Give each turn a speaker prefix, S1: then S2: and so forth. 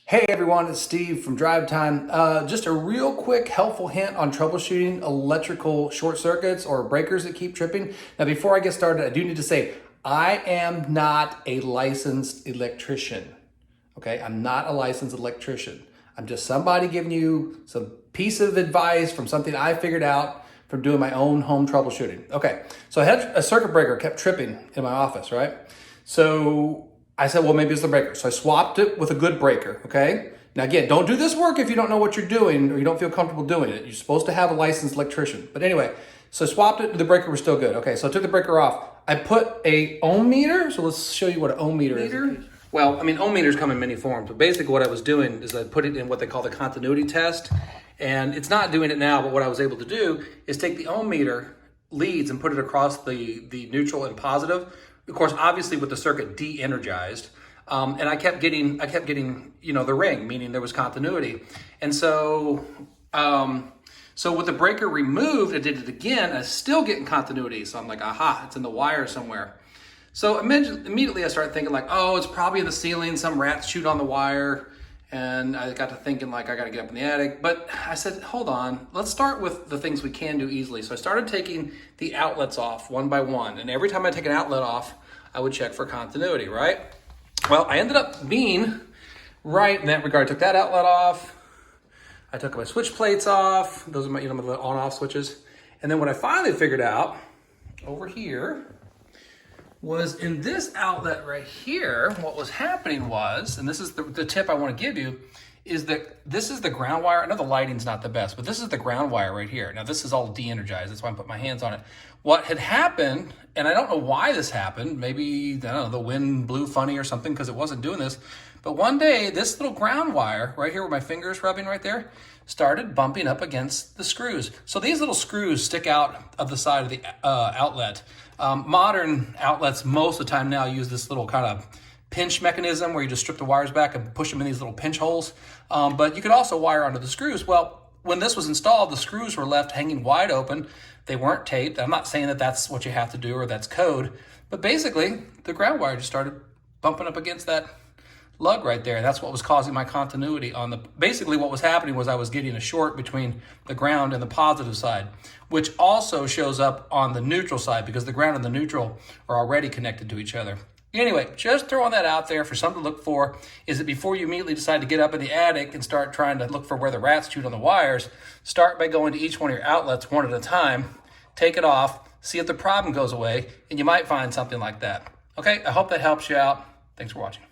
S1: Hey everyone, it's Steve from Drive Time. Just a real quick helpful hint on troubleshooting electrical short circuits or breakers that keep tripping. Now before I get started, I do need to say, I am not a licensed electrician. Okay, I'm not a licensed electrician. I'm just somebody giving you some piece of advice from something I figured out from doing my own home troubleshooting. Okay, so I had a circuit breaker kept tripping in my office, right? So I said, well, maybe it's the breaker. So I swapped it with a good breaker, okay? Now again, don't do this work if you don't know what you're doing or you don't feel comfortable doing it. You're supposed to have a licensed electrician. But anyway, so I swapped it, the breaker was still good. Okay, so I took the breaker off. I put a ohm meter, so let's show you what an ohm meter is. Well, I mean, ohm meters come in many forms, but basically what I was doing is I put it in what they call the continuity test, and it's not doing it now, but what I was able to do is take the ohm meter leads and put it across the neutral and positive. Of course, obviously with the circuit de-energized, and I kept getting, the ring, meaning there was continuity. And so, so with the breaker removed, I did it again, I was still getting continuity. So I'm like, aha, it's in the wire somewhere. So immediately I started thinking like, oh, it's probably in the ceiling, some rats chewed on the wire. And I got to thinking like, I got to get up in the attic. But I said, hold on, let's start with the things we can do easily. So I started taking the outlets off one by one. And every time I take an outlet off, I would check for continuity, right? Well, I ended up being right in that regard. I took that outlet off. I took my switch plates off. Those are my, my little on-off switches. And then what I finally figured out over here was in this outlet right here, what was happening was, and this is the tip I want to give you, is that this is the ground wire. I know the lighting's not the best, but this is the ground wire right here. Now this is all de-energized, that's why I put my hands on it. What had happened, and I don't know why this happened, maybe, I don't know, the wind blew funny or something because it wasn't doing this, but one day this little ground wire right here where my finger's rubbing right there started bumping up against the screws. So these little screws stick out of the side of the outlet. Modern outlets most of the time now use this little kind of pinch mechanism where you just strip the wires back and push them in these little pinch holes. But you could also wire onto the screws. Well, when this was installed, the screws were left hanging wide open. They weren't taped. I'm not saying that that's what you have to do or that's code, but basically the ground wire just started bumping up against that lug right there. That's what was causing my continuity on the, basically what was happening was I was getting a short between the ground and the positive side, which also shows up on the neutral side because the ground and the neutral are already connected to each other. Anyway, just throwing that out there for something to look for is that before you immediately decide to get up in the attic and start trying to look for where the rats chewed on the wires, start by going to each one of your outlets one at a time, take it off, see if the problem goes away, and you might find something like that. Okay, I hope that helps you out. Thanks for watching.